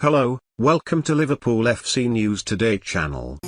Hello, welcome to Liverpool FC News Today channel.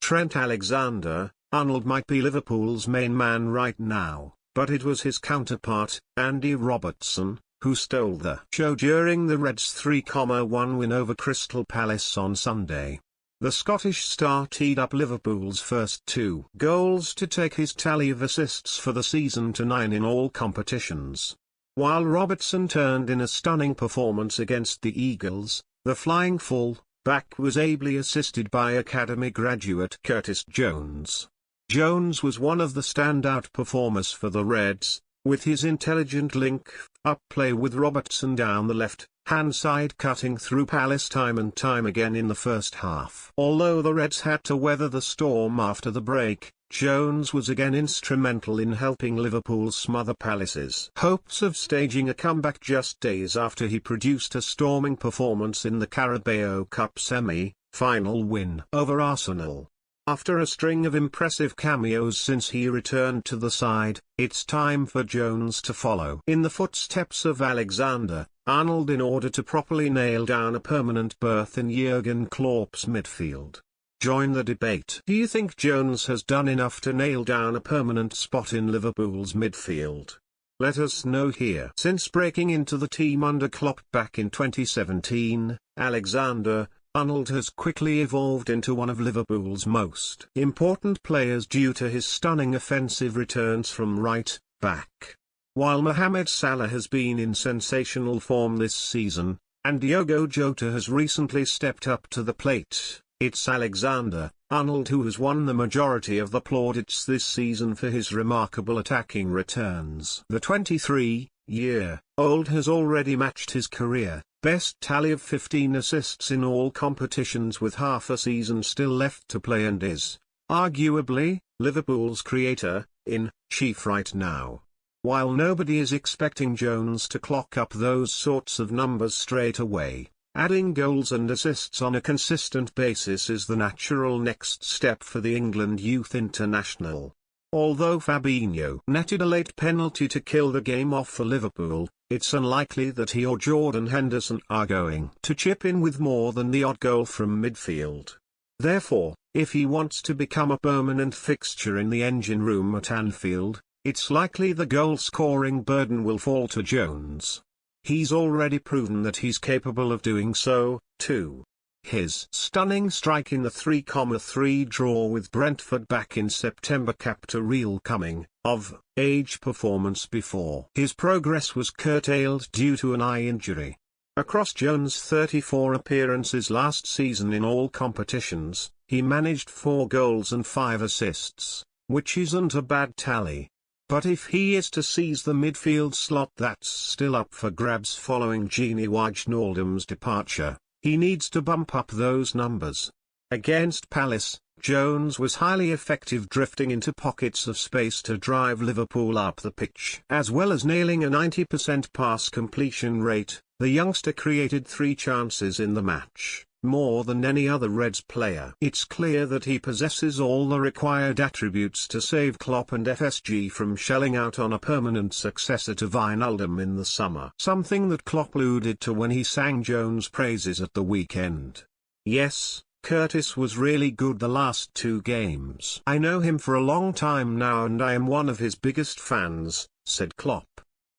Trent Alexander-Arnold might be Liverpool's main man right now, but it was his counterpart, Andy Robertson, who stole the show during the Reds' 3-1 win over Crystal Palace on Sunday. The Scottish star teed up Liverpool's first 2 goals to take his tally of assists for the season to 9 in all competitions. While Robertson turned in a stunning performance against the Eagles, the flying full-back was ably assisted by academy graduate Curtis Jones. Jones was one of the standout performers for the Reds, with his intelligent link-up play with Robertson down the left-hand side cutting through Palace time and time again in the first half. Although the Reds had to weather the storm after the break, Jones was again instrumental in helping Liverpool smother Palace's hopes of staging a comeback just days after he produced a storming performance in the Carabao Cup semi-final win over Arsenal. After a string of impressive cameos since he returned to the side, it's time for Jones to follow in the footsteps of Alexander-Arnold in order to properly nail down a permanent berth in Jurgen Klopp's midfield. Join the debate. Do you think Jones has done enough to nail down a permanent spot in Liverpool's midfield? Let us know here. Since breaking into the team under Klopp back in 2017, Alexander-Arnold has quickly evolved into one of Liverpool's most important players due to his stunning offensive returns from right back. While Mohamed Salah has been in sensational form this season, and Diogo Jota has recently stepped up to the plate, it's Alexander-Arnold who has won the majority of the plaudits this season for his remarkable attacking returns. The 23-year-old has already matched his career-best tally of 15 assists in all competitions with half a season still left to play and is, arguably, Liverpool's creator-in-chief right now. While nobody is expecting Jones to clock up those sorts of numbers straight away, adding goals and assists on a consistent basis is the natural next step for the England youth international. Although Fabinho netted a late penalty to kill the game off for Liverpool, it's unlikely that he or Jordan Henderson are going to chip in with more than the odd goal from midfield. Therefore, if he wants to become a permanent fixture in the engine room at Anfield, it's likely the goal-scoring burden will fall to Jones. He's already proven that he's capable of doing so, too. His stunning strike in the 3-3 draw with Brentford back in September capped a real coming-of-age performance before his progress was curtailed due to an eye injury. Across Jones' 34 appearances last season in all competitions, he managed 4 goals and 5 assists, which isn't a bad tally. But if he is to seize the midfield slot that's still up for grabs following Gini Wijnaldum's departure, he needs to bump up those numbers. Against Palace, Jones was highly effective drifting into pockets of space to drive Liverpool up the pitch. As well as nailing a 90% pass completion rate, the youngster created 3 chances in the match, more than any other Reds player. It's clear that he possesses all the required attributes to save Klopp and FSG from shelling out on a permanent successor to Wijnaldum in the summer. Something that Klopp alluded to when he sang Jones' praises at the weekend. Yes, Curtis was really good the last 2 games. I know him for a long time now and I am one of his biggest fans, said Klopp.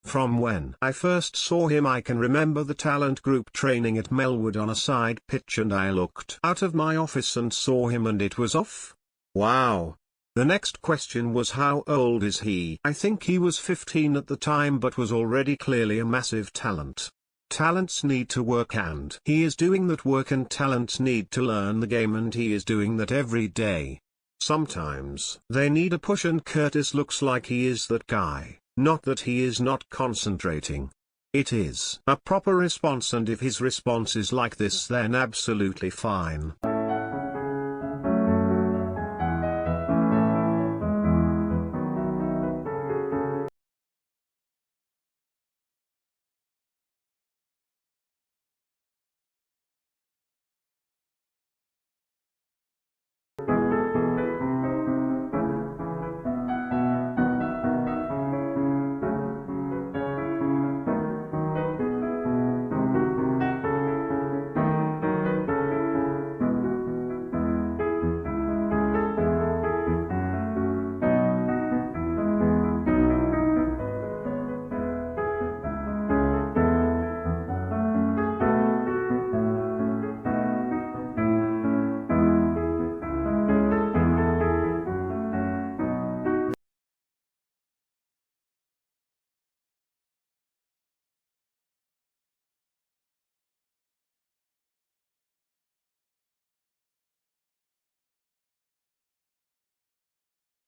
From when I first saw him I can remember the talent group training at Melwood on a side pitch and I looked out of my office and saw him and it was off. Wow. The next question was how old is he? I think he was 15 at the time but was already clearly a massive talent. Talents need to work and he is doing that work and talents need to learn the game and he is doing that every day. Sometimes they need a push and Curtis looks like he is that guy. Not that he is not concentrating. It is a proper response and if his response is like this then absolutely fine.